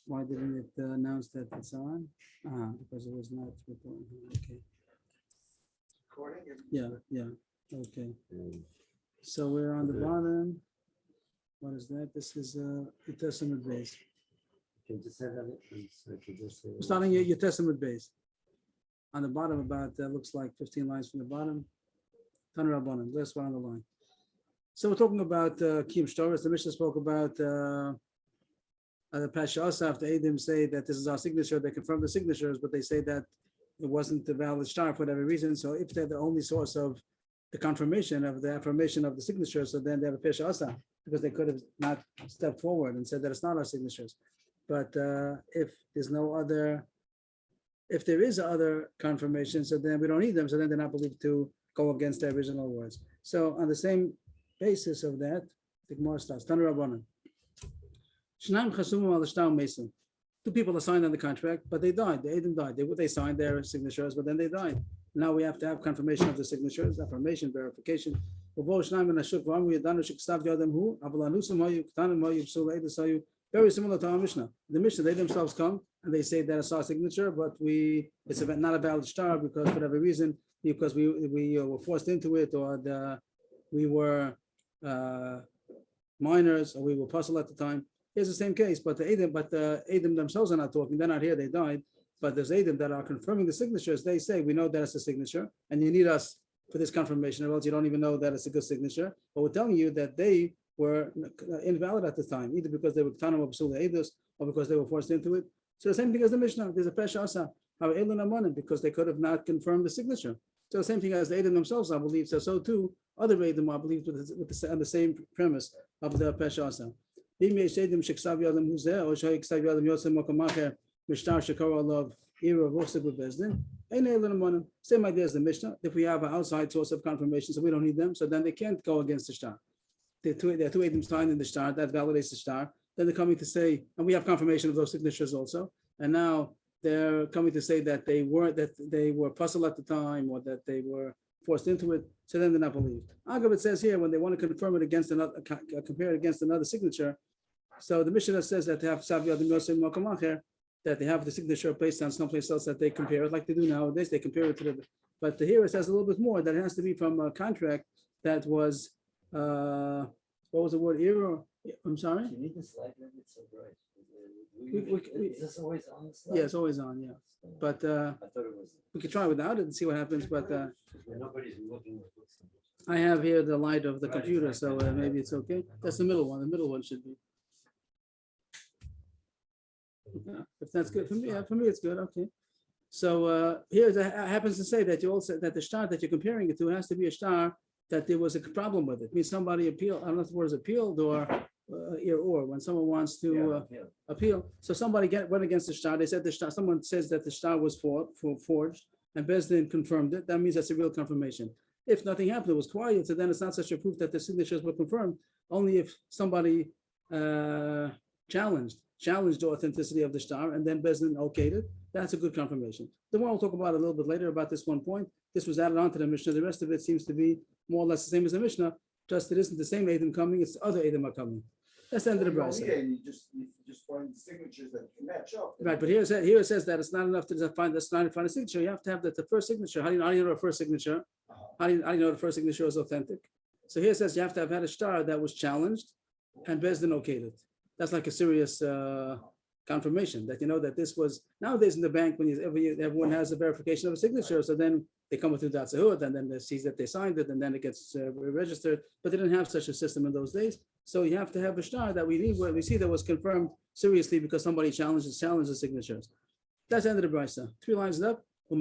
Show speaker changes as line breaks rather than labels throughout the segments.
Why didn't it announce that it's on? Because it was not reporting. Okay. Yeah. Okay. So we're on the bottom. What is that? This is the Testament base.
Can you just say that?
We're starting at your Testament base. On the bottom, about looks like 15 lines from the bottom. Tanur Rabbanan, last one on the line. So we're talking about Kiyum Shtoros. The Mishnah spoke about the Pasha Asaf. The Eidim say that this is our signature. They confirm the signatures, but they say that it wasn't the valid star for whatever reason. So if they're the only source of the confirmation of the affirmation of the signature, so then they have a Pasha Asaf, because they could have not stepped forward and said that it's not our signatures. But if there's no other, if there is other confirmation, so then we don't need them. So then they're not believed to go against the original words. So on the same basis of that, the Gemara starts. Tanur Rabbanan. Shnaim chasumim al shtar mesim. Two people are signed on the contract, but they died. They didn't die. They signed their signatures, but then they died. Now we have to have confirmation of the signatures, affirmation, verification. Very similar to our Mishnah. The Mishnah, they themselves come and they say that it's our signature, but it's not a valid star because for whatever reason, because we were forced into it, or we were minors, or we were puzzled at the time. Here's the same case, but the Edom themselves are not talking. They're not here. They died. But there's Edom that are confirming the signatures. They say, we know that it's a signature, and you need us for this confirmation, or else you don't even know that it's a good signature. But we're telling you that they were invalid at the time, either because they were Tanam of Psula Eidos, or because they were forced into it. So the same thing as the Mishnah. There's a Pesha Asa, because they could have not confirmed the signature. So the same thing as the Edom themselves, I believe. So too, other Edom are believed on the same premise of the Pesha Asa. Same idea as the Mishnah. If we have an outside source of confirmation, so we don't need them, so then they can't go against the star. There are two Edom signed in the star, that validates the star. Then they're coming to say, and we have confirmation of those signatures also. And now they're coming to say that they were puzzled at the time, or that they were forced into it. So then they're not believed. Agav, it says here when they want to confirm it against another, compare it against another signature. So the Mishnah says that they have that they have the signature based on someplace else that they compare it, like they do nowadays. They compare it to the. But here it says a little bit more that it has to be from a contract that was. What was the word? Era? I'm sorry.
You need the slide. It's so bright. Is this always on the slide?
Yeah, it's always on. Yeah, but
I thought it was.
we could try without it and see what happens. But
Nobody's looking.
I have here the light of the computer, so maybe it's okay. That's the middle one. The middle one should be. Yeah, if that's good for me, it's good. Okay. So here it happens to say that you also that the star that you're comparing it to has to be a star that there was a problem with it. I mean, somebody appealed. I don't know if the word is appealed or when someone wants to appeal. So somebody went against the star. They said the star. Someone says that the star was forged, and Bezdin confirmed it. That means that's a real confirmation. If nothing happened, it was quiet. So then it's not such a proof that the signatures were confirmed. Only if somebody challenged the authenticity of the star, and then Bezdin okayed it. That's a good confirmation. The one we'll talk about a little bit later about this one point. This was added on to the Mishnah. The rest of it seems to be more or less the same as the Mishnah, just it isn't the same Edom coming, it's other Edom are coming. That's the end of the brisa.
Yeah, you just find the signatures that can match up.
Right, but here it says that it's not enough to find a signature. You have to have the first signature. How do you know the first signature? How do you know the first signature is authentic? So here it says you have to have had a star that was challenged, and Bezdin okayed it. That's like a serious confirmation that you know that this was. Nowadays in the bank, when everyone has a verification of a signature, so then they come with Teudat Zehut, and then they see that they signed it, and then it gets registered. But they didn't have such a system in those days. So you have to have a star that we need, where we see that was confirmed seriously because somebody challenged the signatures. That's the end of the brisa. 3 lines up. There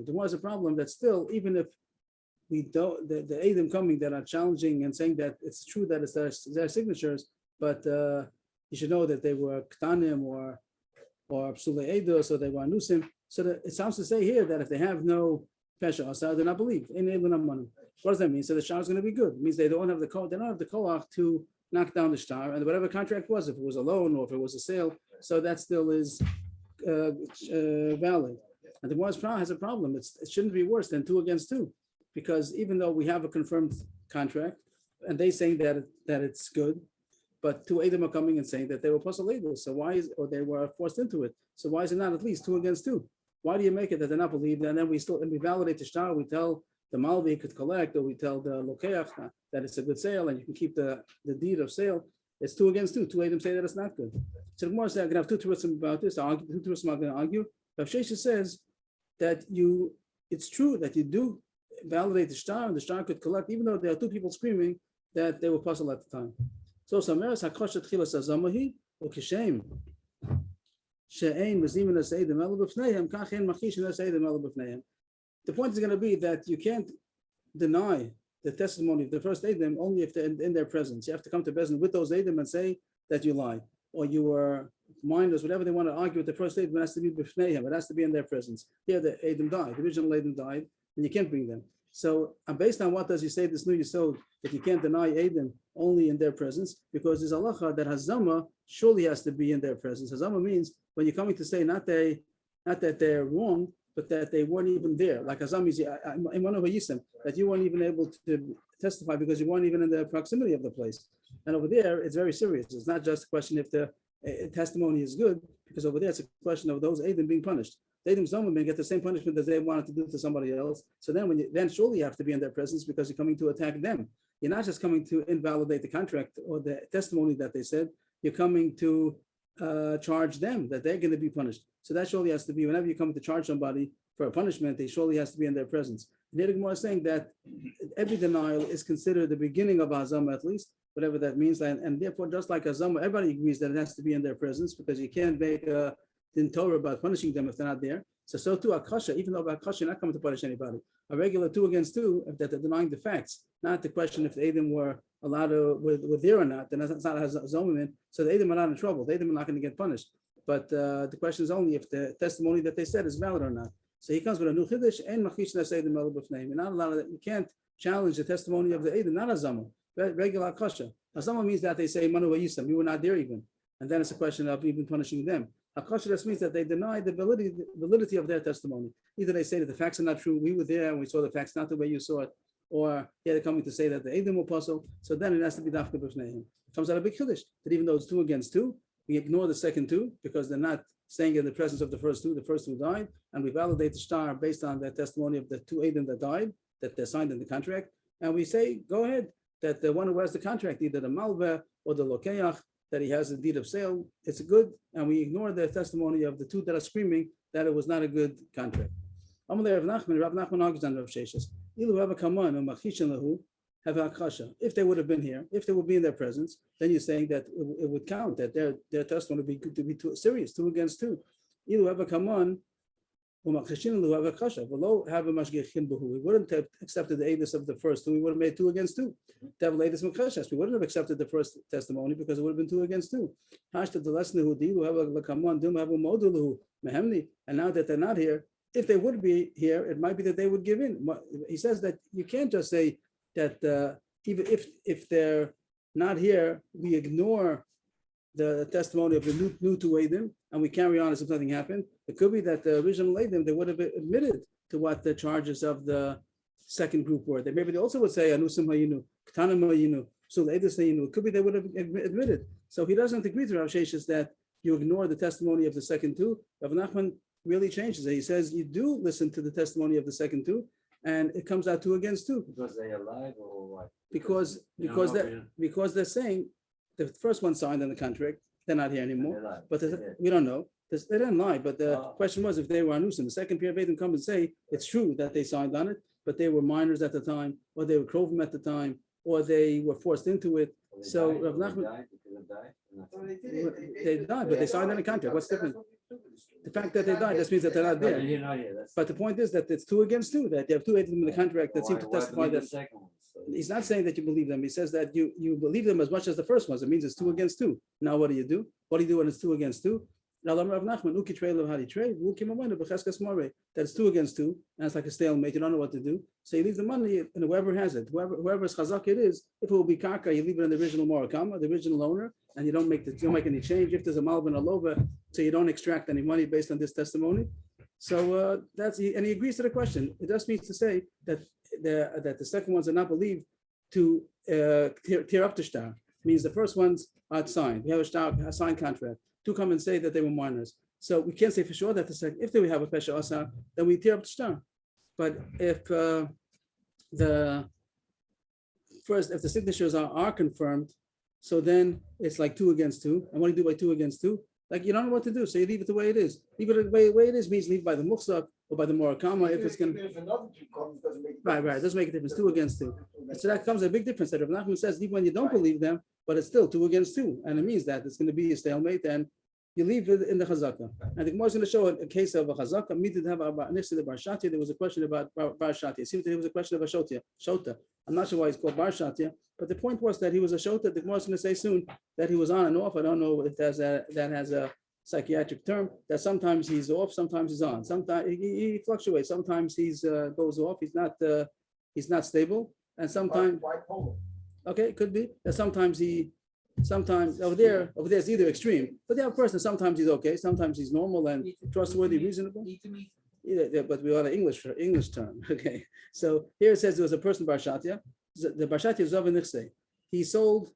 was a problem that still, even if we don't, the Edom coming that are challenging and saying that it's true that it's their signatures, but you should know that they were Ktanim or Psule Eidos, or they were Anusim. So it sounds to say here that if they have no Pesha Asa, they're not believed. What does that mean? So the star is going to be good. It means they don't have the koach to knock down the star, and whatever contract was, if it was a loan or if it was a sale, so that still is valid. And the Gemara has a problem. It shouldn't be worse than 2 against 2, because even though we have a confirmed contract, and they saying that it's good, But two Edom are coming and saying that they were puzzle labels. So why is, or they were forced into it. So why is it not at least 2 against 2? Why do you make it that they're not believed? And then we validate the shtar. We tell the Malvi could collect, or we tell the Lokeach that it's a good sale and you can keep the deed of sale. It's 2 against 2. 2 Edom say that it's not good. So the Gemara says, I'm going to have two terusim about this. Two terusim are going to argue. Rav Sheshes says that it's true that you do validate the shtar, and the shtar could collect, even though there are two people screaming that they were puzzled at the time. So Sameras Hakosha Tchilas Azamahi or Kishem She'ein Mazimin Aseidim Elu B'Fneihem Kachen Machishin Aseidim Elu B'Fneihem. The point is going to be that you can't deny the testimony of the first Edom only if they're in their presence. You have to come to Bezin with those Edom and say that you lied, or you were mindless, whatever they want to argue with the first Edom. It has to be B'Fneihem. It has to be in their presence. Here the Edom died, the original Edom died, and you can't bring them. So based on what does he say this new Yisod, that you can't deny Edom only in their presence, because there's halacha that Hazama surely has to be in their presence. Hazama means when you're coming to say not that they're wrong, but that they weren't even there. Like Hazama is in one of Yisim, that you weren't even able to testify because you weren't even in the proximity of the place. And over there, it's very serious. It's not just a question if the testimony is good, because over there it's a question of those Edom being punished. The Edom Zoma may get the same punishment that they wanted to do to somebody else. So then surely you have to be in their presence because you're coming to attack them. You're not just coming to invalidate the contract or the testimony that they said. You're coming to charge them that they're going to be punished. So that surely has to be, whenever you come to charge somebody for a punishment, they surely has to be in their presence. The Gemara is saying that every denial is considered the beginning of Hazama, at least, whatever that means. And therefore, just like Hazama, everybody agrees that it has to be in their presence, because you can't make a din Torah about punishing them if they're not there. So too Akasha, even though Akasha, you're not coming to punish anybody. A regular 2 against 2, if that they're denying the facts, not the question if the Edom were allowed to, were there or not, then that's not Hazomim. So the Edom are not in trouble. The Edom are not going to get punished. But the question is only if the testimony that they said is valid or not. So he comes with a new chiddush and machish naseidim elu b'fneim. You're not allowed. You can't challenge the testimony of the Edom, not Hazama. Regular Akasha. Hazama means that they say Manu Vayisam, you were not there even, and then it's a question of even punishing them. Akasha just means that they deny the validity of their testimony. Either they say that the facts are not true, we were there and we saw the facts not the way you saw it, or they're coming to say that the Edom will puzzle. So then it has to be dafka b'fneim. It comes out a big chiddush that even though it's 2 against 2, we ignore the second 2 because they're not saying in the presence of the first 2. The first 2 died, and we validate the shtar based on the testimony of the 2 Edom that died, that they're signed in the contract, and we say, go ahead, that the one who has the contract, either the Malveh or the Lokeach, that he has a deed of sale, it's good, and we ignore the testimony of the 2 that are screaming that it was not a good contract. Amalei Rav Nachman argues on Rav Sheshes. If they would have been here, if they would be in their presence, then you're saying that it would count, that their testimony would be good to be too serious, 2 against 2. We wouldn't have accepted the edus of the first 2. We would have made 2 against 2. We wouldn't have accepted the first testimony because it would have been 2 against 2. And now that they're not here, if they would be here, it might be that they would give in. He says that you can't just say that even if they're not here, we ignore the testimony of the new 2 Edom and we carry on as if nothing happened. It could be that the original Edom, they would have admitted to what the charges of the second group were. Maybe they also would say Anusim Hayinu, Ktanim Hayinu, so Edis Hayinu. It could be they would have admitted. So he doesn't agree to Rav Sheshes that you ignore the testimony of the second 2. Rav Nachman really changes it. He says you do listen to the testimony of the second 2, and it comes out 2 against 2.
Because they are alive or what?
Because they're saying the first one signed on the contract, they're not here anymore. But we don't know. They didn't lie. But the question was if they were anusim. The second pair of Edom come and say it's true that they signed on it, but they were minors at the time, or they were krovim at the time, or they were forced into it. So Rav Nachman, they died, but they signed on a contract. What's different? The fact that they died just means that they're not there. But the point is that it's 2 against 2. That you have 2 Edom in the contract that seem to testify that. He's not saying that you believe them. He says that you believe them as much as the first ones. It means it's 2 against 2. Now what do? What do you do when it's 2 against 2? Now Rav Nachman, that it's 2 against 2, and it's like a stalemate. You don't know what to do, so you leave the money and whoever has it, whoever's chazak it is. If it will be karka, you leave it in the original morakama, the original owner, and you don't make any change. If there's a malvin alova, so you don't extract any money based on this testimony. So and he agrees to the question. It just means to say that the second ones are not believed to tear up the shtar. means the first ones are signed. We have a signed contract. Two come and say that they were minors. So we can't say for sure that the second, if they have a pesha asar, then we tear up the star. But if the signatures are confirmed, so then it's like 2 against 2. And what do you do by 2 against 2? Like you don't know what to do, so you leave it the way it is. Leave it the way it is means leave by the muhsak or by the morakama if it's going to.
If another two comes, doesn't make.
Right. It doesn't make a difference. 2 against 2. So that comes a big difference. That Rav Nachman says even when you don't believe them, but it's still 2 against 2, and it means that it's going to be a stalemate, and you leave it in the chazaka. And the Gemara is going to show a case of a chazaka. Next to the bar shatia, there was a question about bar shatia. It seems that there was a question of a shota. I'm not sure why it's called bar shatia, but the point was that he was a shota. The Gemara is going to say soon that he was on and off. I don't know if that has a psychiatric term. That sometimes he's off, sometimes he's on. Sometimes he fluctuates. Sometimes he's goes off. He's not stable, and sometimes okay, it could be that sometimes over there is either extreme, but the other person sometimes he's okay, sometimes he's normal and trustworthy, reasonable. Yeah, but we are an English term. Okay, so here it says there was a person barshatia. The barshatia is of a He sold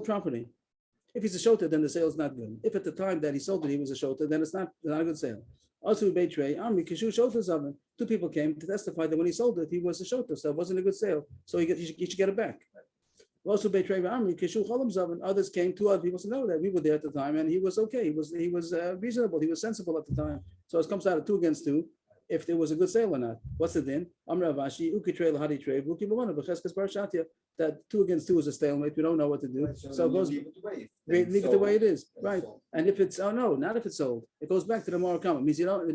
property. If he's a shota, then the sale is not good. If at the time that he sold it, he was a shota, then it's not a good sale. Also, two people came to testify that when he sold it, he was a shota, so it wasn't a good sale. So he should get it back. Also, others came, 2 other people said, no, that we were there at the time, and he was okay. He was reasonable. He was sensible at the time. So it comes out of 2 against 2. If there was a good sale or not. What's the din? That 2 against 2 is a stalemate. We don't know what to do. So it goes, leave it the way it is. Right. And if it's, not if it's sold. It goes back to the moral comment. It means you don't,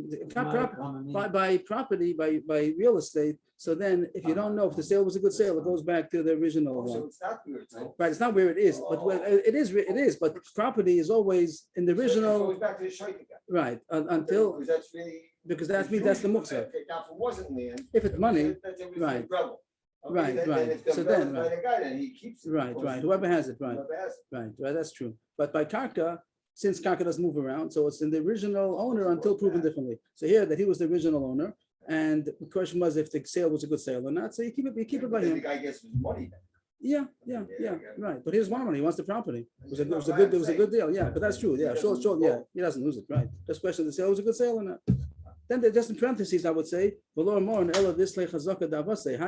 by property, by real estate. So then if you don't know if the sale was a good sale, it goes back to the original one.
So it's not where it's sold.
Right. It's not where it is. But it is. But property is always in the original.
So it goes back to the shaykh again.
Right. Until.
Because that's really.
Because that means that's the muksa.
Now, if it wasn't land,
if it's money,
right.
Right. So then, right.
The guy, then he keeps it.
Right. Whoever has it, right. Right. That's true. But by karka, since karka doesn't move around, so it's in the original owner until proven differently. So here that he was the original owner, and the question was if the sale was a good sale or not. So you keep it by him.
The guy gets his money then.
Yeah, right. But he doesn't want money. He wants the property. It was a good deal. Yeah, but that's true. Yeah, sure. Yeah, he doesn't lose it. Right. Just question the sale was a good sale or not. Then just in parentheses, I would say, how do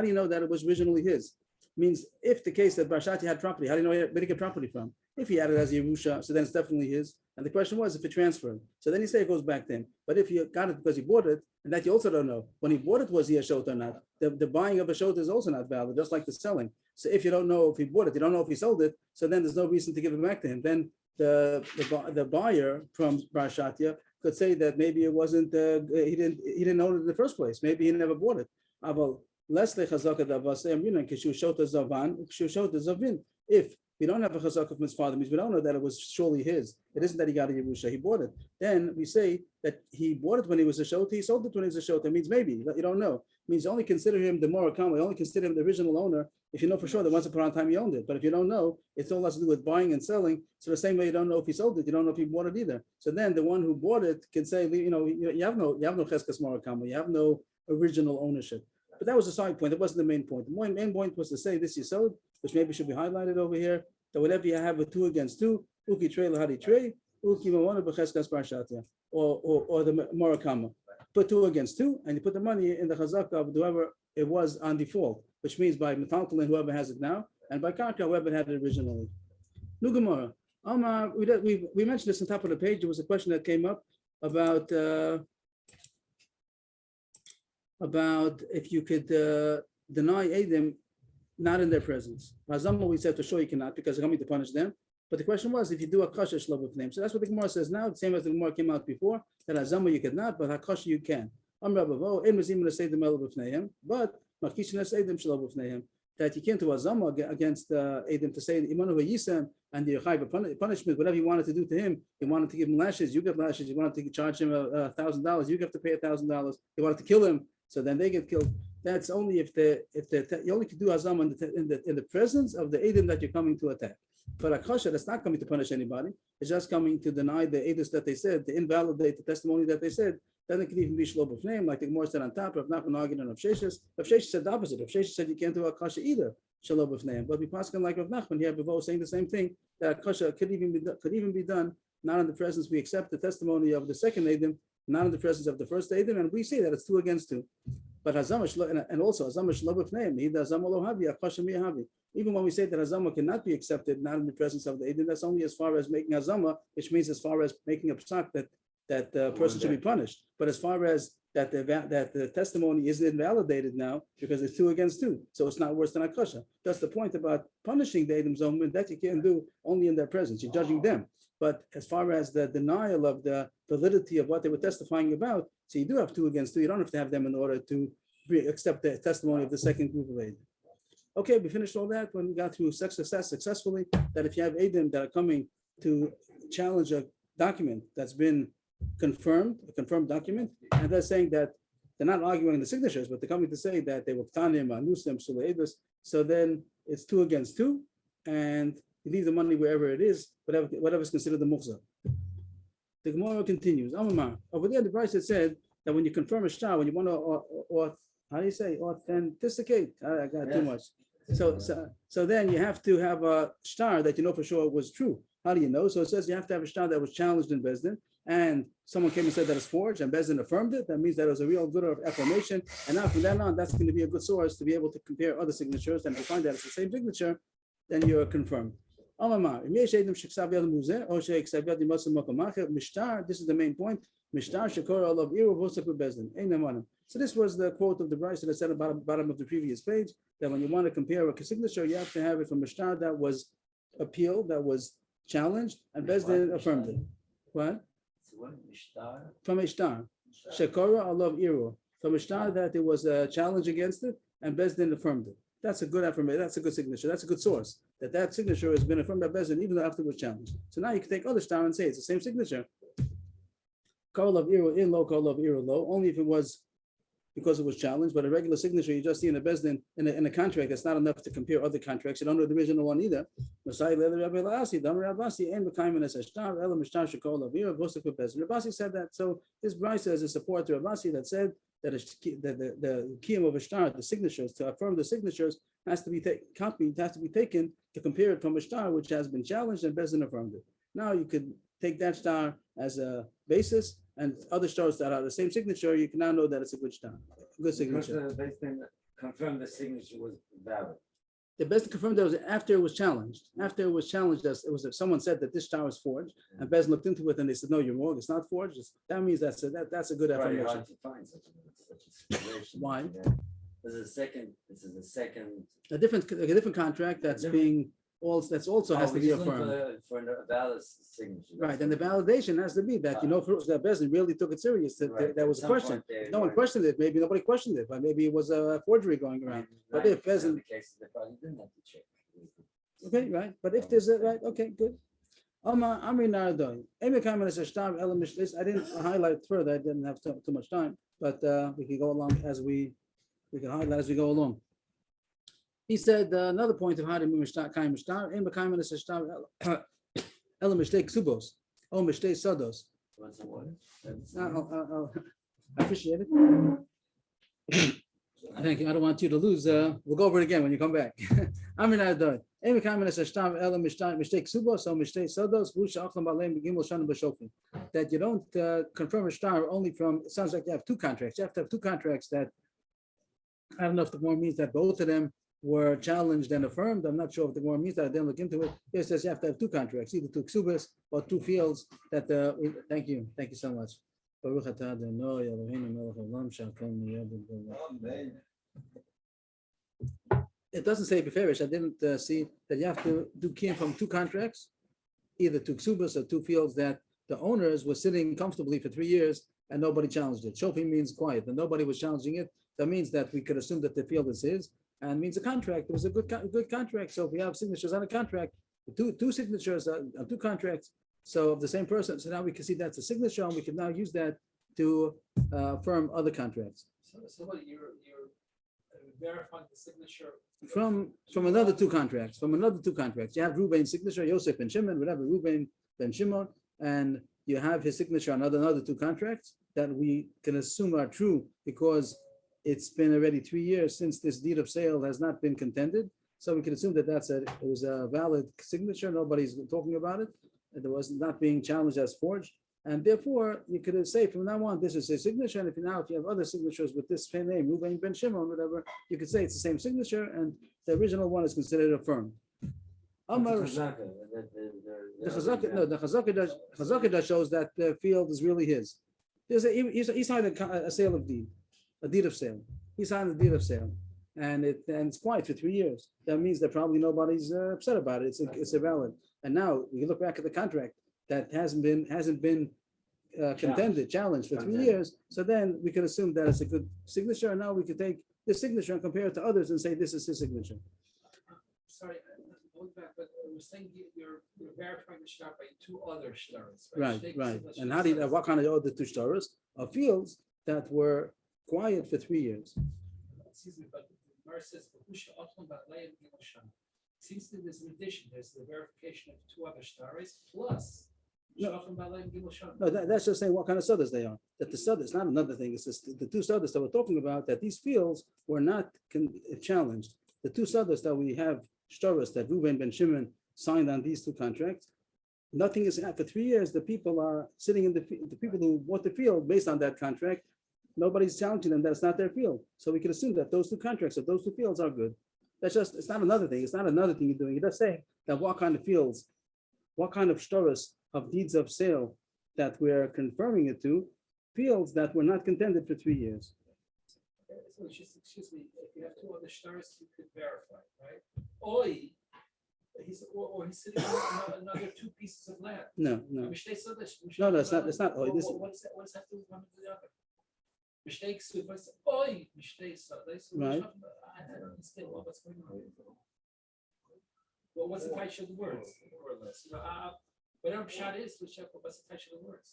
you know that it was originally his? Means if the case that Barshati had property, how do you know where he get property from? If he had it as Yerusha, so then it's definitely his. And the question was if it transferred. So then you say it goes back to him. But if you got it because he bought it, and that you also don't know, when he bought it, was he a shota or not? The buying of a shota is also not valid, just like the selling. So if you don't know if he bought it, you don't know if he sold it, so then there's no reason to give it back to him. Then the buyer from Barshatia could say that maybe it wasn't he didn't own it in the first place. Maybe he never bought it. If we don't have a chazaka from his father, means we don't know that it was surely his. It isn't that he got a Yerusha, he bought it. Then we say that he bought it when he was a shota, he sold it when he was a shota. It means maybe, you don't know. It means you only consider him the morakam, you only consider him the original owner if you know for sure that once upon a time he owned it. But if you don't know, it's all has to do with buying and selling. So the same way you don't know if he sold it, you don't know if he bought it either. So then the one who bought it can say, you have no cheskas morakam, you have no original ownership. But that was a side point. That wasn't the main point. The main point was to say this yisod, which maybe should be highlighted over here, that whenever you have a 2 against 2, uki trei lahadi trei, uki mawana b'cheskas barshatia, or the morakama. Put 2 against 2, and you put the money in the chazaka of whoever it was on default, which means by metaltalin, whoever has it now, and by karka, whoever had it originally. Nu Gemara. We mentioned this on top of the page. There was a question that came up about if you could deny Edom not in their presence. Razama, we said to show you cannot because they're coming to punish them. But the question was if you do a kasha shlob of name. So that's what the Gemara says now, the same as the Gemara came out before, that Razama you could not, but Hakasha you can. But that you can't do Azama against Edom to say Imanu Yisem and the Chayv punishment, whatever you wanted to do to him, you wanted to give him lashes, you get lashes, you wanted to charge him $1,000, you have to pay $1,000, you wanted to kill him, so then they get killed. That's only if you only can do Azam in the presence of the Edom that you're coming to attack. But Akasha, that's not coming to punish anybody. It's just coming to deny the Edus that they said, to invalidate the testimony that they said. Then it could even be shlob of name, like the Gemara said on top. Rav Nachman argued on Rav Sheshes. Rav Sheshes said the opposite. Rav Sheshes said you can't do Akasha either. shalom b'fneim. But we pass like Rav Nachman here, both saying the same thing, that kasha could even be done not in the presence. We accept the testimony of the second Edom, not in the presence of the first Edom, and we say that it's 2 against 2. But hazama and also hazama shalom b'fneim, he does hazama lo havi, akasha mi havi. Even when we say that hazama cannot be accepted, not in the presence of the Edom, that's only as far as making hazama, which means as far as making a psak that the person should be punished. But as far as that the testimony is invalidated now because it's 2 against 2, so it's not worse than akasha. That's the point about punishing the Edom Zoman, that you can't do only in their presence. You're judging them. But as far as the denial of the validity of what they were testifying about, so you do have 2 against 2. You don't have to have them in order to accept the testimony of the second group of Edom. Okay, we finished all that when we got through successfully. That if you have Edom that are coming to challenge a document that's been confirmed, a confirmed document, and they're saying that they're not arguing the signatures, but they're coming to say that they were Tanim, Anusim, Suleidus. So then it's 2 against 2, and you leave the money wherever it is, whatever is considered the muhzah. The Gemara continues. Amamar. Over there, the Bryce had said that when you confirm a shtar, when you want to, or how do you say, authenticate? I got too much. So then you have to have a shtar that you know for sure was true. How do you know? So it says you have to have a shtar that was challenged in Bezdin, and someone came and said that it's forged, and Bezdin affirmed it. That means that it was a real good affirmation. And now from then on, that's going to be a good source to be able to compare other signatures. And if you find that it's the same signature, then you're confirmed. This is the main point. So this was the quote of the Bryce that I said at the bottom of the previous page, that when you want to compare a signature, you have to have it from a shtar that was appealed, that was challenged, and Bezdin affirmed it. What? From a shtar. Shekora alav iru. From a shtar that there was a challenge against it, and Bezdin affirmed it. That's a good affirmation. That's a good signature. That's a good source. That signature has been affirmed by Bezdin even after it was challenged. So now you can take other shtar and say it's the same signature. Kol of iru in lo, kol of iru lo. Only if it was because it was challenged, but a regular signature you just see in a Bezdin in a contract, that's not enough to compare other contracts. You don't know the original one either. Rabasi said that. So this Bryce is a support to Rabasi that said that the kiyum of a shtar, the signatures, to affirm the signatures, has to be taken to compare it from a shtar which has been challenged and Bezdin affirmed it. Now you could take that shtar as a basis, and other stars that are the same signature, you can now know that it's a good shtar, good signature.
Because the Bezdin confirmed the signature was valid.
The Bezdin confirmed that was after it was challenged. After it was challenged, someone said that this shtar was forged, and Bezdin looked into it and they said, "No, you're wrong. It's not forged." That means that's a good
Very
affirmation.
hard to find such a situation.
Why?
Yeah. This is a second.
A different contract that's being also has to be affirmed.
For a valid signature.
Right, and the validation has to be that that Bezdin really took it serious. That was a question. No one questioned it. Maybe nobody questioned it, but maybe it was a forgery going around. But if Bezdin,
the cases, they probably didn't have to check.
okay, right. But if there's a right, okay, good. I didn't highlight further. I didn't have too much time, but we can go along as we can highlight as we go along. He said another point of how to be kaim mishtar. In b'kaim is shtar ela mishtei Kesuvos or mishtei sodos.
Want some water?
I appreciate it. Thank you. I don't want you to lose. We'll go over it again when you come back. I mean, I don't. In b'kaim is shtar ela mishtei Kesuvos or mishtei sodos. That you don't confirm a shtar only from. It sounds like you have 2 contracts. You have to have 2 contracts that. I don't know if the more means that both of them were challenged and affirmed. I'm not sure if the Gemara means that. I didn't look into it. It says you have to have 2 contracts, either 2 Kesuvos or 2 fields. Thank you so much. It doesn't say beferish. I didn't see that you have to do kiyum from 2 contracts, either 2 Kesuvos or 2 fields that the owners were sitting comfortably for 3 years and nobody challenged it. Shofim means quiet, and nobody was challenging it. That means that we could assume that the field is his, and means a contract. It was a good contract. So if we have signatures on a contract, 2 signatures on 2 contracts, so of the same person. So now we can see that's a signature, and we can now use that to affirm other contracts.
So what you're verifying the signature
from another 2 contracts. From another 2 contracts, you have Reuben's signature, Yosef ben Shimon, whatever, Reuben ben Shimon, and you have his signature on another 2 contracts that we can assume are true because it's been already 3 years since this deed of sale has not been contended. So we can assume that it was a valid signature. Nobody's talking about it. It was not being challenged as forged. And therefore, you could say from now on, this is a signature. And if you have other signatures with this same name, Ruvain ben Shimon, whatever, you could say it's the same signature, and the original one is considered affirmed. Amar, the Chazaka shows that the field is really his. He signed a sale of deed, a deed of sale. He signed a deed of sale, and it's quiet for 3 years. That means that probably nobody's upset about it. It's a valid. And now we look back at the contract that hasn't been contended, challenged for 3 years. So then we can assume that it's a good signature. And now we could take this signature and compare it to others and say this is his signature.
Sorry, going back, but we're saying you're verifying the shtar by 2 other shtars.
Right. And how do you, what kind of other 2 shtars? Of fields that were quiet for 3 years.
Excuse me, but the verse says, seems to be this addition. There's the verification of 2 other shtars plus.
No, that's just saying what kind of sodas they are. That the soda is not another thing. It's just the 2 sodas that we're talking about, that these fields were not challenged. The 2 sodas that we have, shtaros, that Ruvain ben Shimon signed on these 2 contracts, nothing is for 3 years. The people are sitting in the people who bought the field based on that contract. Nobody's challenging them that it's not their field. So we can assume that those 2 contracts of those 2 fields are good. That's just, it's not another thing. It's not another thing you're doing. You're just saying that what kind of fields, what kind of shtaros of deeds of sale that we're confirming it to, fields that were not contended for 3 years.
So just, excuse me, if you have 2 other shtars, you could verify, right? Or he's sitting on another 2 pieces of land.
No.
No,
It's not.
What does that do with one or the other? Mistakes, if I say, mistakes,
right.
I don't understand what's going on. Well, what's the title of the words, more or less? Whatever pshat is, what's the title of the words?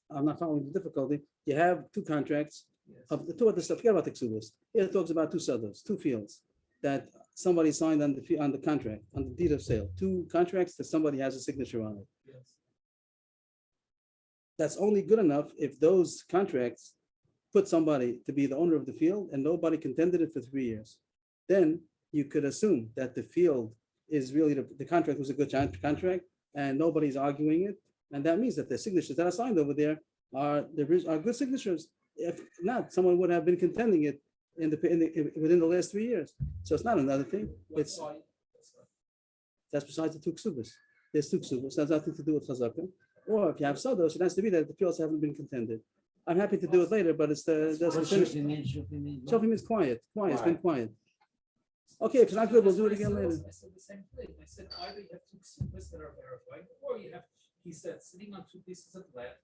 I'm not following the difficulty. You have 2 contracts of the 2 other stuff. Forget about the Kesuvos. Here it talks about 2 sodas, 2 fields that somebody signed on the contract, on the deed of sale. 2 contracts that somebody has a signature on it.
Yes.
That's only good enough if those contracts put somebody to be the owner of the field and nobody contended it for 3 years. Then you could assume that the field is really the contract was a good contract and nobody's arguing it. And that means that the signatures that are signed over there are good signatures. If not, someone would have been contending it within the last 3 years. So it's not another thing. That's besides the 2 Kesuvos. There's 2 Kesuvos. That's nothing to do with Chazaka. Or if you have sodos, it has to be that the fields haven't been contended. I'm happy to do it later, but it's
Shufi
means quiet. It's been quiet. Okay, if it's not good, we'll do it again later.
I said the same thing. I said either you have 2 Kesuvos that are verified, or you have, he said, sitting on 2 pieces of land.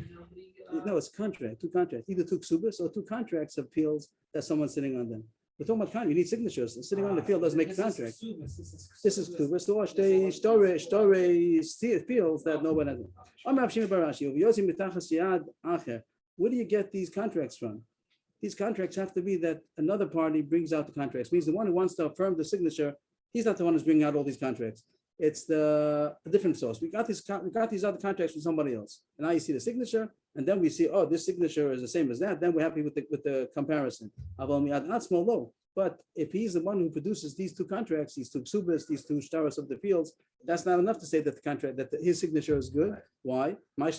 Nobody.
No, it's contract, 2 contracts, either 2 Kesuvos or 2 contracts of fields that someone's sitting on them. We're talking about contract. You need signatures. Sitting on the field doesn't make a contract. This is Kesuvos. Or store fields that no one has. Where do you get these contracts from? These contracts have to be that another party brings out the contracts. Means the one who wants to affirm the signature, he's not the one who's bringing out all these contracts. It's a different source. We got these other contracts from somebody else. And now you see the signature, and then we see, oh, this signature is the same as that. Then we're happy with the comparison. Not small low. But if he's the one who produces these 2 contracts, these 2 Kesuvos, these 2 shtaros of the fields, that's not enough to say that the contract, his signature is good. Why? The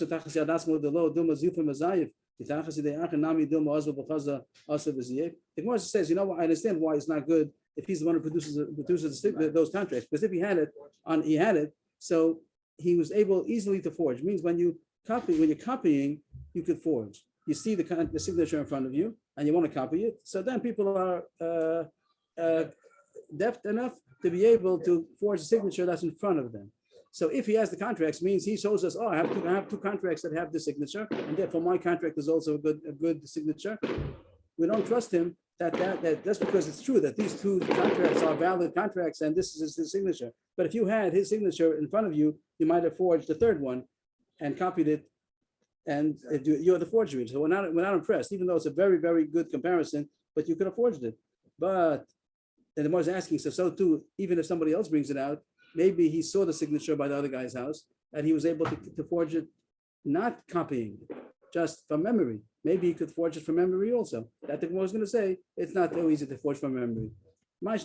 Gemara says, you know what? I understand why it's not good if he's the one who produces those contracts. Because if he had it, so he was able easily to forge. It means when you're copying, you could forge. You see the signature in front of you, and you want to copy it. So then people are deft enough to be able to forge a signature that's in front of them. So if he has the contracts, means he shows us, oh, I have 2 contracts that have this signature, and therefore my contract is also a good signature. We don't trust him that that's because it's true that these 2 contracts are valid contracts, and this is his signature. But if you had his signature in front of you, you might have forged the 3rd one and copied it, and you're the forgery. So we're not impressed, even though it's a very, very good comparison, but you could have forged it. But and the more is asking, so too, even if somebody else brings it out, maybe he saw the signature by the other guy's house and he was able to forge it, not copying, just from memory. Maybe he could forge it from memory also. That the Gemara was going to say, it's not so easy to forge from memory. Maybe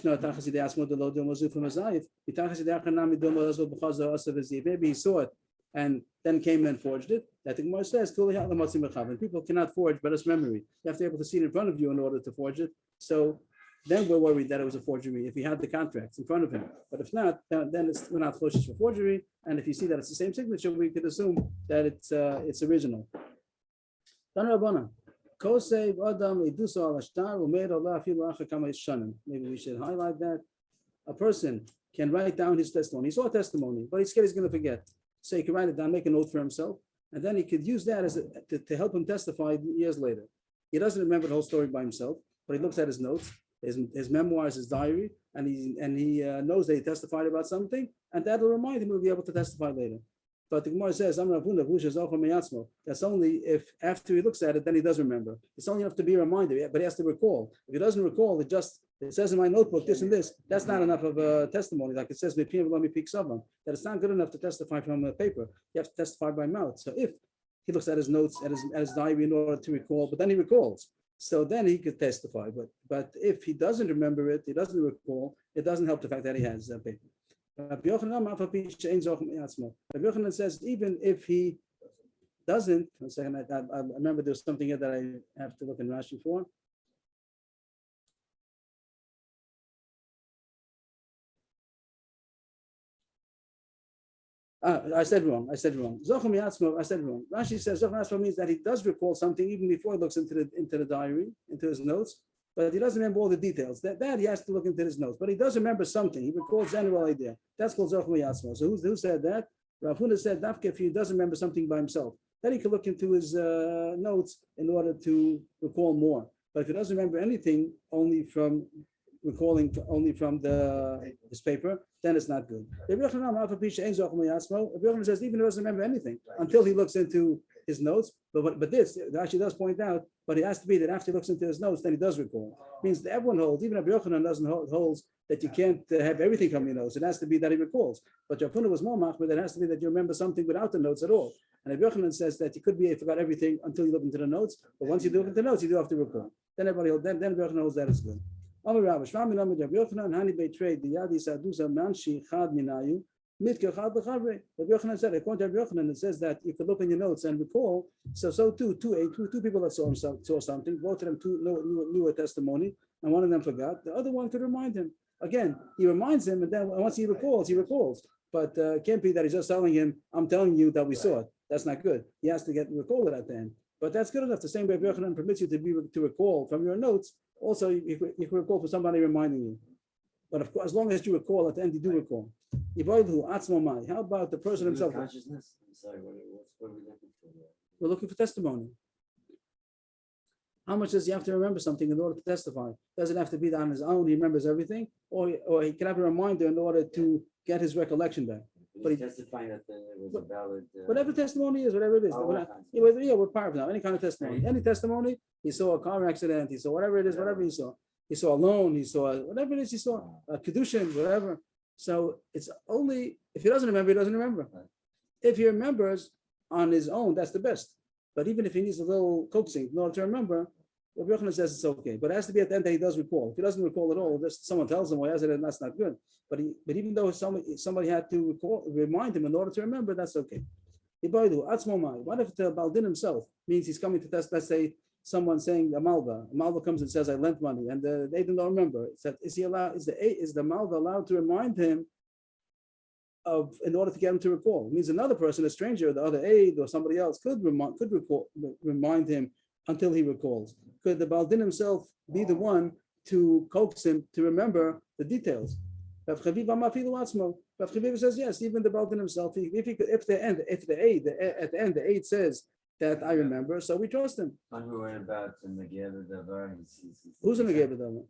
he saw it and then came and forged it. That the Gemara says, people cannot forge but it's memory. You have to be able to see it in front of you in order to forge it. So then we're worried that it was a forgery if he had the contracts in front of him. But if not, then we're not cautious for forgery. And if you see that it's the same signature, we could assume that it's original. Maybe we should highlight that. A person can write down his testimony. He saw a testimony, but he's scared he's going to forget. So he can write it down, make a note for himself, and then he could use that to help him testify years later. He doesn't remember the whole story by himself, but he looks at his notes, his memoirs, his diary, and he knows that he testified about something, and that will remind him he'll be able to testify later. But the Gemara says, that's only if after he looks at it, then he does remember. It's only enough to be a reminder, but he has to recall. If he doesn't recall, it says in my notebook this and this. That's not enough of a testimony. Like it says, that it's not good enough to testify from the paper. You have to testify by mouth. So if he looks at his notes, at his diary in order to recall, but then he recalls. So then he could testify. But if he doesn't remember it, he doesn't recall, it doesn't help the fact that he has that paper. Rabbi Yochanan says, even if he doesn't, one second, I remember there's something here that I have to look in Rashi for. I said wrong. I said wrong. Rashi says Zochum Yatzmo means that he does recall something even before he looks into the diary, into his notes, but he doesn't remember all the details. That he has to look into his notes. But he does remember something. He recalls general idea. That's called Zochum Yatzmo. So who said that? Rav Huna said Dafka if he doesn't remember something by himself, then he can look into his notes in order to recall more. But if he doesn't remember anything, only from his paper, then it's not good. Rabbi Yochanan says even if he doesn't remember anything until he looks into his notes, but this actually does point out, but it has to be that after he looks into his notes, then he does recall. Means that everyone holds, even Rabbi Yochanan doesn't holds that you can't have everything from your notes. It has to be that he recalls. But Rav Huna was more machmir, that it has to be that you remember something without the notes at all. And Rabbi Yochanan says that you could be you forgot everything until you look into the notes, but once you look into the notes, you do have to recall. Then everybody holds, then Rabbi Yochanan holds that is good. Rabbi Yochanan said, according to Rabbi Yochanan, it says that you could look in your notes and recall. So too, two people that saw something, both of them knew a testimony, and one of them forgot. The other one could remind him. Again, he reminds him, and then once he recalls. But it can't be that he's just telling him, I'm telling you that we saw it. That's not good. He has to recall it at the end. But that's good enough. The same way Rabbi Yochanan permits you to recall from your notes. Also, you can recall for somebody reminding you. But of course, as long as you recall at the end, you do recall. How about the person himself?
Consciousness? I'm sorry, what are we looking for there?
We're looking for testimony. How much does he have to remember something in order to testify? Does it have to be on his own? He remembers everything, or he can have a reminder in order to get his recollection back.
But he's testifying that it was a valid.
Whatever testimony is, whatever it is. We're part of now. Any kind of testimony. Any testimony. He saw a car accident. He saw whatever it is. Whatever he saw. He saw a loan. He saw whatever it is. He saw a kedushin. Whatever. So it's only if he doesn't remember, he doesn't remember. If he remembers on his own, that's the best. But even if he needs a little coaxing in order to remember, Rabbi Yochanan says it's okay. But it has to be at the end that he does recall. If he doesn't recall at all, just someone tells him, well, yes, and that's not good. But even though somebody had to remind him in order to remember, that's okay. What if the Baldin himself means he's coming to test, let's say, someone saying a Malva. A Malva comes and says, I lent money, and they don't remember. Is the Malva allowed to remind him in order to get him to recall? It means another person, a stranger, the other aide or somebody else could remind him until he recalls. Could the Baldin himself be the one to coax him to remember the details? Rav Chaviva says yes, even the Baldin himself, if at the end the aide says that I remember, so we trust him.
I'm worried about the Megillah Davar.
Who's in the Megillah Davar?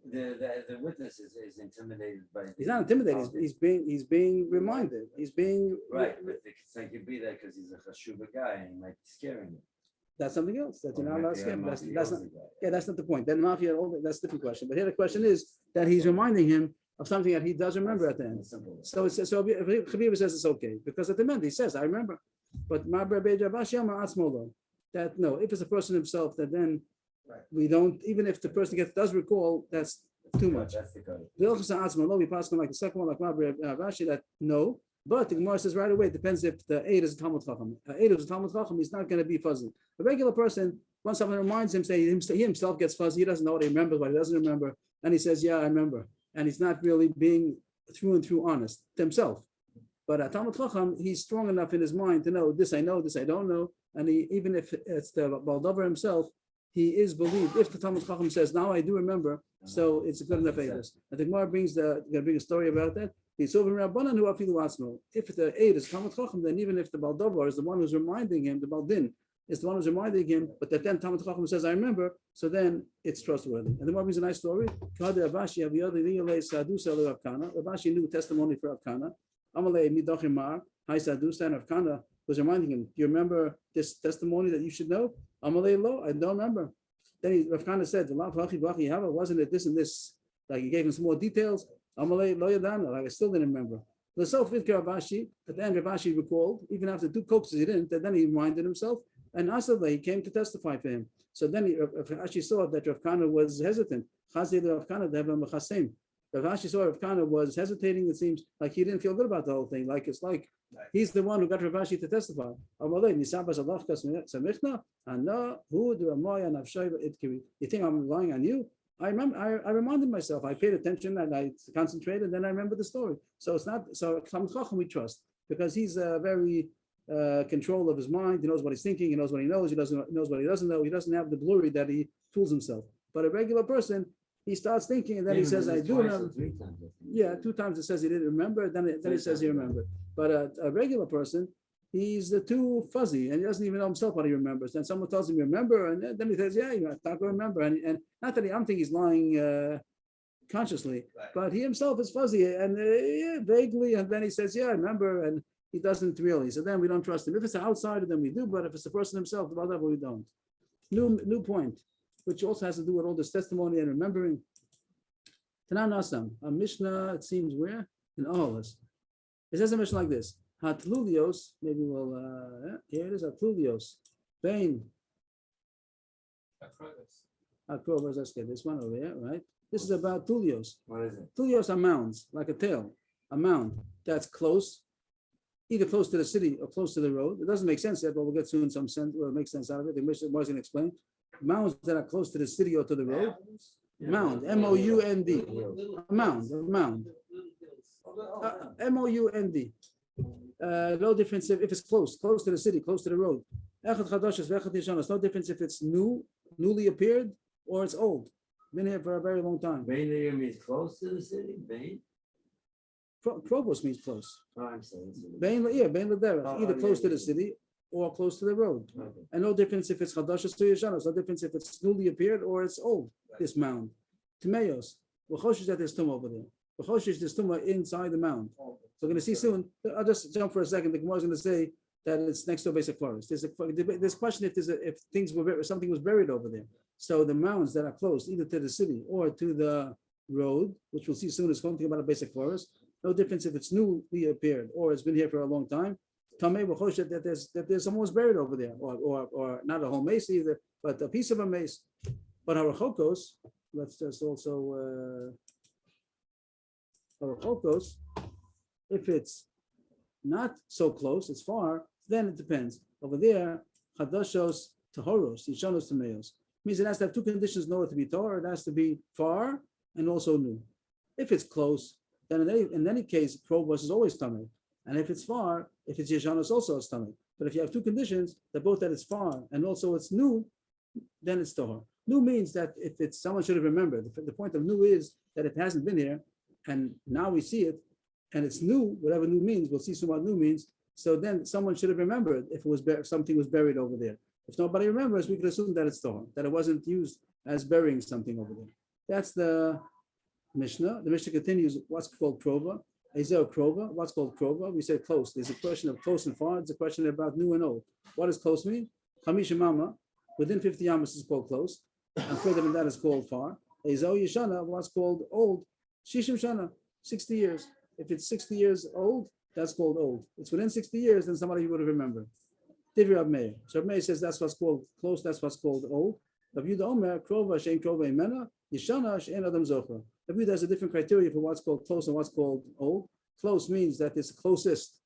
The witness is intimidated by.
He's not intimidated. He's being reminded. He's being
right. But it could be that because he's a chashuva guy and he might be scaring him.
That's something else that you're not allowed to scare him. That's not the point. Then mafia, that's a different question. But here the question is that he's reminding him of something that he does remember at the end. So Chaviva says it's okay because at the end he says I remember. But that no, if it's a person himself, that then we don't. Even if the person does recall, that's too much.
That's the code.
Vilchus Atzma, lo, we pass on like the second one, like Rabbi Rashi, that no. But the Gemara says right away, it depends if the aid is a Talmud Chacham. Aid is a Talmud Chacham, he's not going to be fuzzy. A regular person, once someone reminds him, say he himself gets fuzzy, he doesn't know what he remembers, what he doesn't remember, and he says, yeah, I remember. And he's not really being through and through honest to himself. But a Talmud Chacham, he's strong enough in his mind to know, this I know, this I don't know. And even if it's the Baldavar himself, he is believed. If the Talmud Chacham says, now I do remember, so it's a good enough aidus. And the Gemara going to bring a story about that. If the aid is Talmud Chacham, then even if the Baldavar is the one who's reminding him, the Baldin is the one who's reminding him, but that then Talmud Chacham says, I remember, so then it's trustworthy. And the Gemara brings a nice story. Ravashi knew testimony for Avkana. Amalei Midachimar, Hai Sadusa, and Avkana was reminding him, do you remember this testimony that you should know? Amalei Lo, I don't remember. Then Avkana said, wasn't it this and this? Like he gave him some more details. Amalei Lo Yadana, like I still didn't remember. The self Ravashi, at the end Ravashi recalled, even after 2 coaxes he didn't, then he reminded himself, and Asadeh, he came to testify for him. So then Ravashi saw that Ravkana was hesitant. Ravashi saw Ravkana was hesitating. It seems like he didn't feel good about the whole thing. Like it's like he's the one who got Ravashi to testify. You think I'm relying on you? I reminded myself. I paid attention and I concentrated. And then I remember the story. So it's not so. Talmud Chacham we trust because he's very control of his mind. He knows what he's thinking. He knows what he knows. He knows what he doesn't know. He doesn't have the blurry that he fools himself. But a regular person, he starts thinking and then he says, I do remember.
3 times.
Yeah, 2 times it says he didn't remember. Then he says he remembered. But a regular person, he's too fuzzy and he doesn't even know himself what he remembers. And someone tells him you remember, and then he says, yeah, you not going to remember. And not that I'm thinking he's lying consciously, but he himself is fuzzy and yeah, vaguely. And then he says, yeah, I remember. And he doesn't really. So then we don't trust him. If it's an outsider, then we do. But if it's the person himself, whatever, we don't. New point, which also has to do with all this testimony and remembering. Tanan Asam, a Mishnah, it seems where? In Oholas. It says a Mishnah like this. Hatlulios, maybe we'll, here it is, Hatlulios. Bain. Akrovas, let's get this one over here, right? This is about Tulios.
What is it?
Tulios are mounds, like a tail, a mound that's close, either close to the city or close to the road. It doesn't make sense yet, but we'll get soon some sense, will make sense out of it. The Mishnah wasn't explained. Mounds that are close to the city or to the road. Mound, M-O-U-N-D. A mound. M-O-U-N-D. No difference if it's close to the city, close to the road. It's no difference if it's newly appeared, or it's old. Been here for a very long time.
Bain means close to the city? Bain?
Probos means close.
Oh, I'm saying.
Bain Lederach, either close to the city or close to the road.
Okay.
And no difference if it's Chadashas to Yeshanos, no difference if it's newly appeared or it's old, this mound. Timeos, V'choshish that there's tumah over there. V'choshish there's tumah inside the mound. So we're going to see soon. I'll just jump for a second. The Gemara is going to say that it's next to a basic forest. There's a question if something was buried over there. So the mounds that are close either to the city or to the road, which we'll see soon, is something about a basic forest. No difference if it's newly appeared or it's been here for a long time. Tamei v'choshet that there's someone was buried over there, or not a whole mace either, but a piece of a mace. But harachokos, let's just also harachokos. If it's not so close, it's far, then it depends. Over there, chadashos tahoros, yishonos tameos. Means it has to have 2 conditions in order to be tahor. It has to be far and also new. If it's close, then in any case, probos is always tamei. And if it's far, if it's yishonos, also a stomach. But if you have 2 conditions, that both that it's far and also it's new, then it's tahor. New means that if it's someone should have remembered. The point of new is that it hasn't been here, and now we see it, and it's new. Whatever new means, we'll see soon what new means. So then someone should have remembered if something was buried over there. If nobody remembers, we could assume that it's tahor, that it wasn't used as burying something over there. That's the Mishnah. The Mishnah continues. What's called krova? Is there a krova? What's called krova? We say close. There's a question of close and far. It's a question about new and old. What does close mean? Chamisha mama, within 50 yamas is called close. And further than that is called far. Ezo yeshana, what's called old? Shishim shana, 60 years. If it's 60 years old, that's called old. It's within 60 years, then somebody would have remembered. Divri Rav Meir. So Rav Meir says that's what's called close, that's what's called old. Rav Yudah Omer, krova shein krova imena, yeshana shein adam zocher. Rabbi Yehuda has a different criteria for what's called close and what's called old. Close means that it's closest.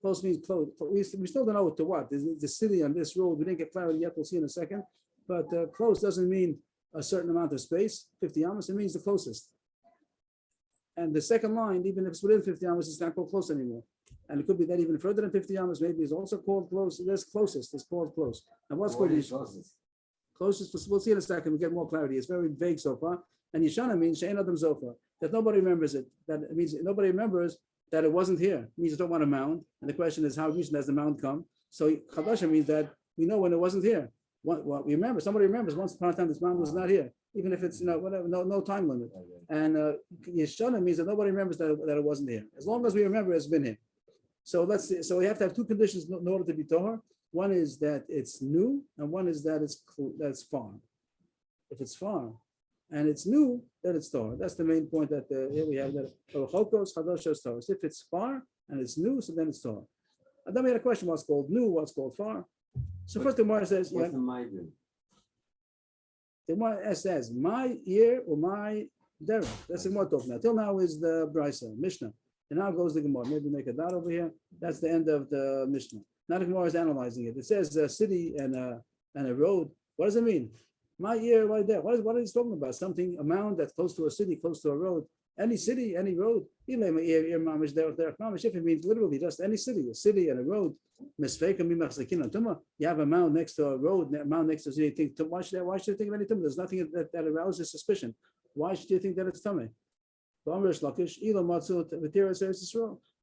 Close means close. We still don't know to what. The city on this road, we didn't get clarity yet. We'll see in a second. But close doesn't mean a certain amount of space, 50 amos. It means the closest. And the second line, even if it's within 50 amos, it's not called close anymore. And it could be that even further than 50 amos, maybe it's also called close. There's closest. It's called close. And what's called
closest?
Closest? We'll see in a second. We get more clarity. It's very vague so far. And Yeshana means Shein Adam Zofa, that nobody remembers it. That it means nobody remembers that it wasn't here. It means you don't want a mound. And the question is, how recent has the mound come? So Chadasha means that we know when it wasn't here. What we remember, somebody remembers once upon a time this mound was not here, even if it's whatever, no time limit. And Yeshana means that nobody remembers that it wasn't here. As long as we remember, it's been here. So let's see. So we have to have two conditions in order to be Tohar. One is that it's new, and one is that it's far. If it's far and it's new, then it's Tohar. That's the main point that here we have that if it's far and it's new, so then it's Tohar. And then we had a question: what's called new? What's called far? So first the Gemara says,
What's the migrant?
The Gemara says, my ear or my derech. That's the Gemara talking now. Till now is the Brisa, Mishnah. And now goes the Gemara. Maybe make a dot over here. That's the end of the Mishnah. Now the Gemara is analyzing it. It says a city and a road. What does it mean? My ear, my derech. What is he talking about? Something, a mound that's close to a city, close to a road. Any city, any road. If it means literally just any city, a city and a road. You have a mound next to a road, a mound next to a city. Why should you think of any tumah? There's nothing that arouses suspicion. Why should you think that it's tumah?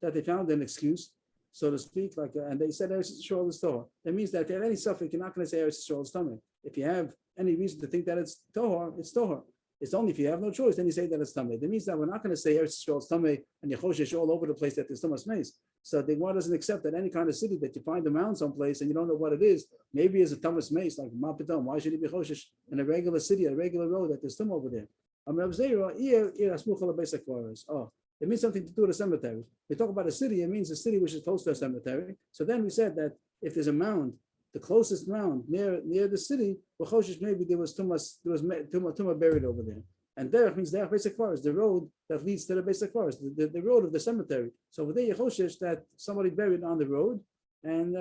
That they found an excuse, so to speak, and they said Eretz Yisrael is Torah. That means that if you have any suffix, you're not going to say Eretz Yisrael is tumah. If you have any reason to think that it's Torah, it's Torah. It's only if you have no choice, then you say that it's tamei. That means that we're not going to say Eretz Yisrael is tamei and Yechoshesh all over the place that there's tumas meis. So the Gemara doesn't accept that any kind of city that you find a mound someplace and you don't know what it is, maybe it's a tumas meis like Mapitom. Why should it be Choshesh in a regular city, a regular road that there's tum over there? Oh, it means something to do with a cemetery. We talk about a city, it means a city which is close to a cemetery. So then we said that if there's a mound, the closest mound near the city, maybe there was tumah buried over there. And derech means derech basic forest, the road that leads to the basic forest, the road of the cemetery. So over there, Yechoshesh that somebody buried on the road. And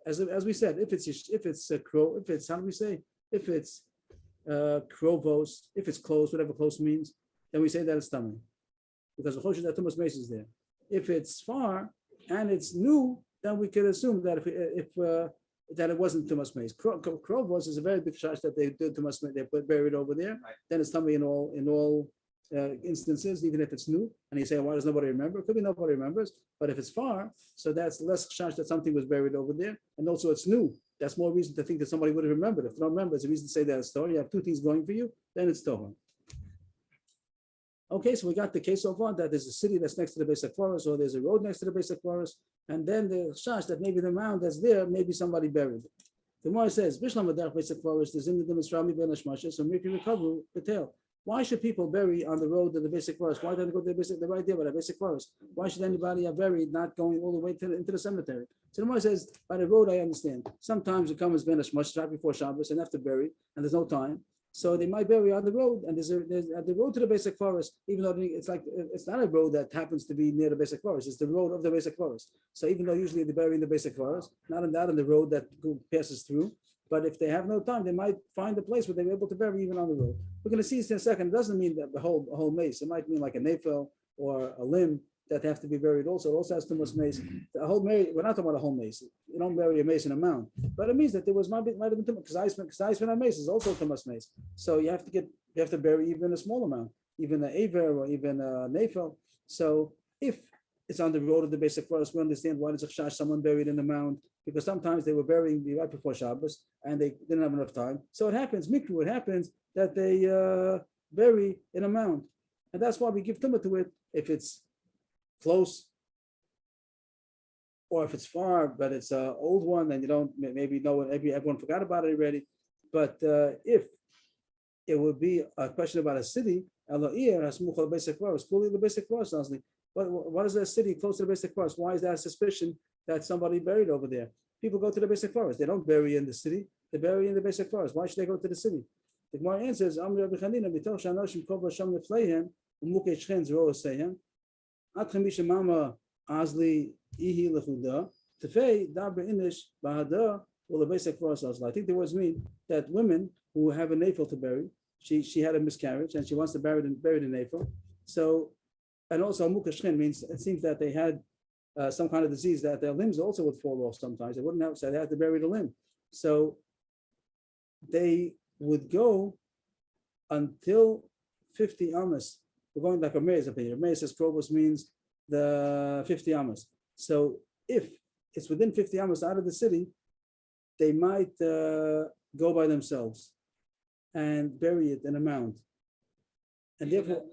as we said, if it's a crow, if it's how do we say, if it's krovos, if it's close, whatever close means, then we say that it's tamei, because Yechoshesh that tumas meis is there. If it's far and it's new, then we can assume that if that it wasn't tumas meis. Krovos is a very big shash that they did tumas meis. They put buried over there. Right. Then it's tamei in all instances, even if it's new. And you say, why does nobody remember? It could be nobody remembers. But if it's far, so that's less shash that something was buried over there. And also it's new. That's more reason to think that somebody would have remembered. If they don't remember, it's a reason to say that it's Torah. You have two things going for you, then it's Torah. Okay, so we got the case so far that there's a city that's next to the basic forest, or there's a road next to the basic forest, and then the shash that maybe the mound that's there, maybe somebody buried. The Gemara says, "Bishlam adach basic forest is in the demonstrami ben hashmashes, so we can recover the tail." Why should people bury on the road to the basic forest? Why don't they go to the basic? They're right there by the basic forest. Why should anybody have buried not going all the way into the cemetery? So the Gemara says, by the road, I understand. Sometimes it comes ben hashmash right before Shabbos and have to bury, and there's no time. So they might bury on the road, and there's the road to the basic forest, even though it's not a road that happens to be near the basic forest, it's the road of the basic forest. So even though usually they bury in the basic forest, not on the road that passes through, but if they have no time, they might find a place where they're able to bury even on the road. We're going to see this in a second. It doesn't mean that the whole mace. It might mean like a nafel or a limb that have to be buried also. It also has too much mace. The whole mace, we're not talking about a whole mace. You don't bury a mace in a mound. But it means that there might have been too much, because I spent a mace is also too much mace. So you have to bury even a small amount, even an aver or even a nafel. So if it's on the road of the basic forest, we understand why there's a chash, someone buried in the mound, because sometimes they were burying right before Shabbos and they didn't have enough time. So it happens, mikru, it happens that they bury in a mound. And that's why we give tumah to it if it's close, or if it's far, but it's an old one and you don't maybe know it, maybe everyone forgot about it already. But if it would be a question about a city, the basic forest, what is a city close to the basic forest? Why is that a suspicion that somebody buried over there? People go to the basic forest. They don't bury in the city. They bury in the basic forest. Why should they go to the city? The Gemara answers, Umuke Shchen Zro Seyem, Atchemisha Mama Azli Ihi Lechuda, Tefei Dabre Inish Bahada, or the basic process. I think the words mean that women who have a navel to bury, she had a miscarriage and she wants to bury the navel. So, and also Umuke Shchen means it seems that they had some kind of disease that their limbs also would fall off sometimes. They wouldn't have, so they had to bury the limb. So they would go until 50 amas. We're going like a Meir's opinion. Meir says Krobos means the 50 amas. So if it's within 50 amas out of the city, they might go by themselves and bury it in a mound. And therefore,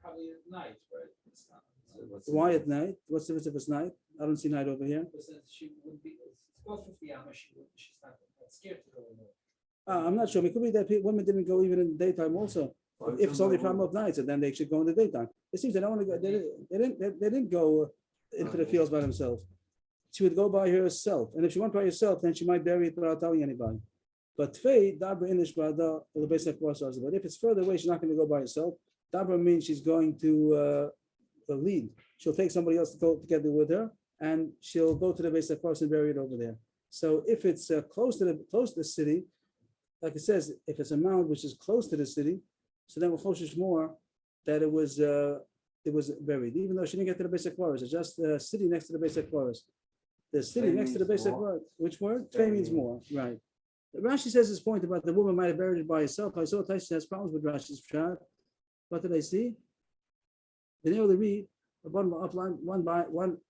probably at night, right? It's not.
why at night? What's the difference if it's night? I don't see night over here.
Because she wouldn't be, it's about 50 hours, she's not scared to go in there.
I'm not sure. It could be that women didn't go even in the daytime also. If it's only a problem of nights, and then they should go in the daytime. It seems they don't want to go. They didn't go into the fields by themselves. She would go by herself, and if she went by herself, then she might bury it without telling anybody. But dabra inish ba'ada the basic process. But if it's further away, she's not going to go by herself. Dabra means she's going to lead. She'll take somebody else to go together with her, and she'll go to the basic process and bury it over there. So if it's close to the city, like it says, if it's a mound which is close to the city, so then we'll choshish more that it was buried, even though she didn't get to the basic forest. It's just the city next to the basic forest. The city next to the basic forest. Which word? Tvei means more, right? Rashi says this point about the woman might have buried it by herself. I saw Tyson has problems with Rashi's pshat. What did I see? Been able to read the bottom up line, one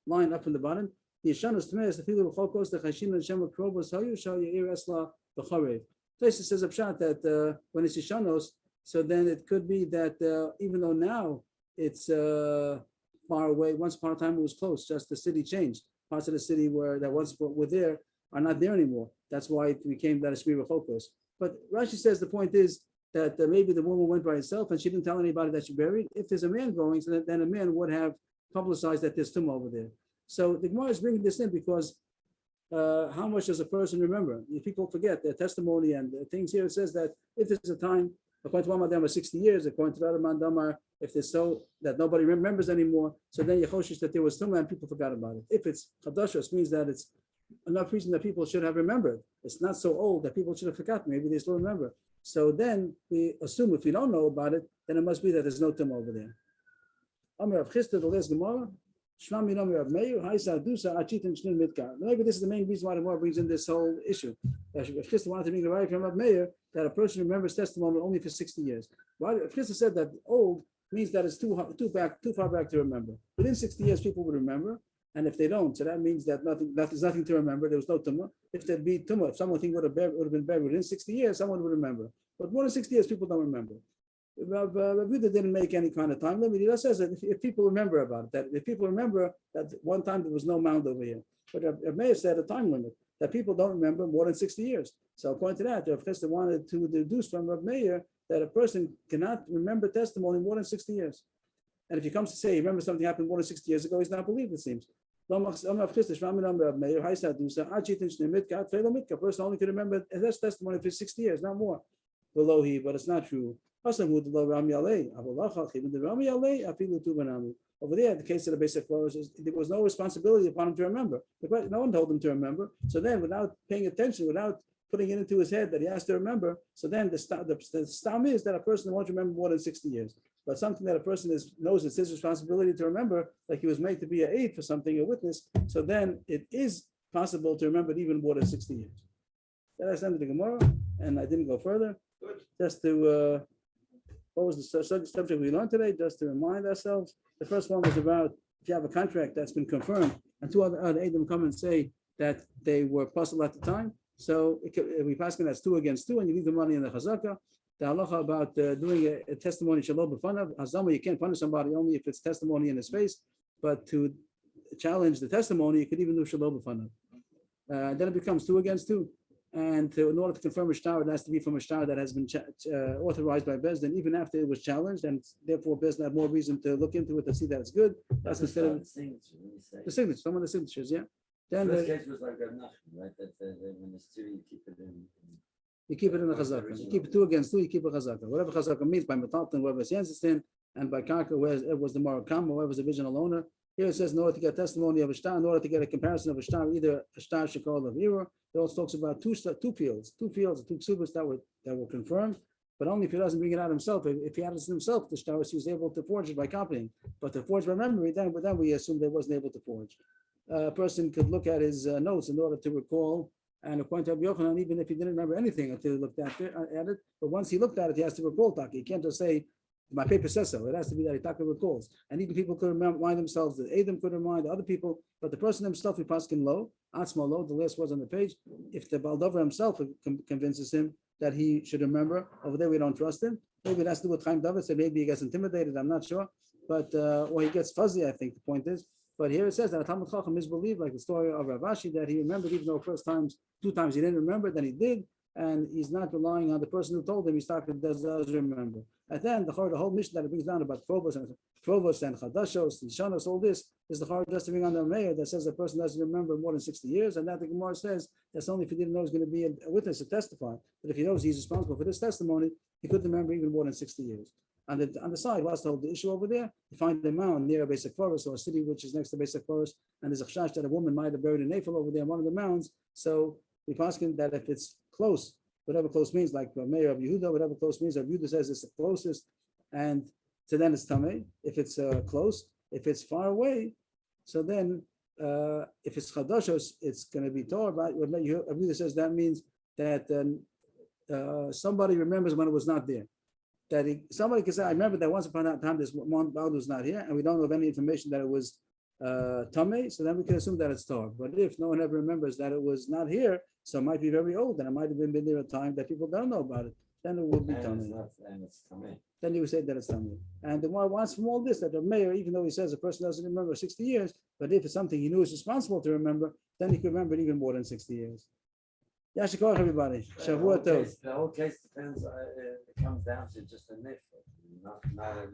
line up from the bottom. The Yeshanos Tmeis, the people of Chokos, the Chashin and Shem Krobos, how you show your Esla the Charev. Tyson says a pshat that when it's Yeshanos, so then it could be that even though now it's far away, once upon a time it was close, just the city changed. Parts of the city that once were there are not there anymore. That's why it became that Shmira focus. But Rashi says the point is that maybe the woman went by herself and she didn't tell anybody that she buried. If there's a man going, so then a man would have publicized that there's tumor over there. So the Gemara is bringing this in because how much does a person remember? If people forget their testimony and the things here, it says that if there's a time, according to one Mandamar 60 years, according to the other Mandamar, if it's so that nobody remembers anymore, so then Yechoshish that there was tumor and people forgot about it. If it's Chadashos, means that it's enough reason that people should have remembered. It's not so old that people should have forgotten. Maybe they still remember. So then we assume if we don't know about it, then it must be that there's no tumor over there. Amir of Chista, the last Gemara. Maybe this is the main reason why the Gemara brings in this whole issue. If Chista wanted to bring the right from Rav Meir, that a person remembers testimony only for 60 years. Why? If Chista said that old means that it's too far back to remember. Within 60 years, people would remember. And if they don't, so that means that there's nothing to remember. There was no tumor. If there'd be tumor, if someone would have been buried within 60 years, someone would remember. But more than 60 years, people don't remember. Rav Yehuda didn't make any kind of time limit. He just says that if people remember about it, that if people remember that one time there was no mound over here. But Rav Meir said a time limit that people don't remember more than 60 years. So according to that, Rav Chesed wanted to deduce from Rav Meir that a person cannot remember testimony more than 60 years. And if he comes to say he remembers something happened more than 60 years ago, he's not believed, it seems. A person only can remember that's testimony for 60 years, not more. Below he, but it's not true. Over there, the case of the basic clause is there was no responsibility upon him to remember. No one told him to remember. So then, without paying attention, without putting it into his head that he has to remember, so then the stam is that a person won't remember more than 60 years. But something that a person knows it's his responsibility to remember, like he was made to be an aid for something, a witness, so then it is possible to remember it even more than 60 years. That's the end of the Gemara, and I didn't go further. Just to, what was the subject we learned today? Just to remind ourselves, the first one was about if you have a contract that's been confirmed, and two other Adam come and say that they were possible at the time, so we pass that's 2 against 2, and you leave the money in the chazaka. The halacha about doing a testimony shalom b'fanav, hazama, you can't punish somebody only if it's testimony in his face, but to challenge the testimony, you could even do shalom b'fanav. Then it becomes 2 against 2. And in order to confirm a shtar, it has to be from a shtar that has been authorized by Bezdin, even after it was challenged, and therefore Bezdin had more reason to look into it to see that it's good. That's instead of the signature, some of the signatures, yeah. Then
the case was like Rav Nachman, right? That when the city you keep it in.
You keep it in the chazaka. You keep it 2 against 2. You keep a chazaka. Whatever chazaka means by metalton, whatever it's in, and by Karka, where it was the Morakam, whoever was the original owner. Here it says, in order to get testimony of a star, in order to get a comparison of a star, either a star shekol of Ira, it also talks about two fields, two Kesuvos that were confirmed, but only if he doesn't bring it out himself. If he had it himself, the star he was able to forge it by copying. But to forge by memory, then we assume they wasn't able to forge. A person could look at his notes in order to recall, and according to Rabbi Yochanan, even if he didn't remember anything until he looked at it, but once he looked at it, he has to recall Taki. He can't just say, my paper says so. It has to be that he Taki recalls. And even people could remind themselves, that Adam could remind other people, but the person himself, we paskin low, atzma low, the last was on the page. If the Baldover himself convinces him that he should remember, over there we don't trust him. Maybe that's to do with Chaim David, so maybe he gets intimidated, I'm not sure. But, or he gets fuzzy, I think the point is. But here it says that a Talmud Chacham is believed, like the story of Rav Ashi, that he remembered, even though two times he didn't remember, then he did, and he's not relying on the person who told him. He's talking does remember. And then the whole mission that it brings down about Provos and Chadashos and Shanos, all this is the Chor just to bring on the mayor that says the person doesn't remember more than 60 years, and that the Gemara says that's only if he didn't know he's going to be a witness to testify. But if he knows he's responsible for this testimony, he could remember even more than 60 years. On the side, what's the whole issue over there? You find a mound near a basic forest or a city which is next to a basic forest, and there's a chash that a woman might have buried a nafel over there in one of the mounds. So we asking that if it's close, whatever close means, like the mayor of Yehuda, whatever close means, Yehuda says it's the closest, and so then it's tamei. If it's close, if it's far away, so then if it's chadashos, it's going to be Torah. But what Yehuda says that means that somebody remembers when it was not there. That somebody can say, I remember that once upon a time this one Baal was not here, and we don't have any information that it was Tamei, so then we can assume that it's Torah. But if no one ever remembers that it was not here, so it might be very old, and it might have been there a time that people don't know about it, then it will be Tamei.
And it's Tamei.
Then you would say that it's Tamei. And the one wants from all this that the mayor, even though he says a person doesn't remember 60 years, but if it's something he knew is responsible to remember, then he could remember it even more than 60 years. Yashikor, everybody. Shavua Tov.
The whole case depends. It comes down to just a nif, not a